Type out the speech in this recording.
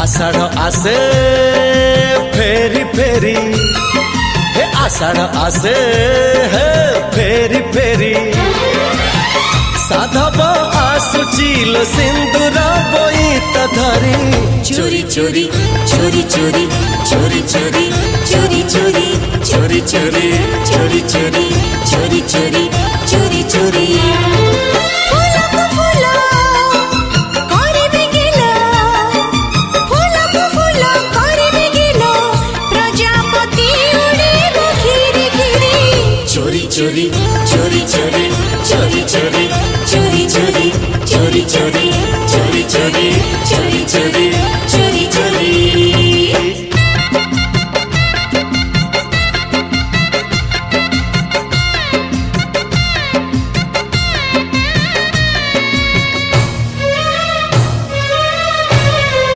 आषाढ़ आसे फेरी फेरी, हे आषाढ़ आसे हे फेरी फेरी, साधब आसुचिल सिंदूर बोईत धरी, चोरी चोरी चोरी चोरी चोरी चोरी चोरी चोरी चोरी चोरी चोरी चोरी चोरी चोरी चोरी चोरी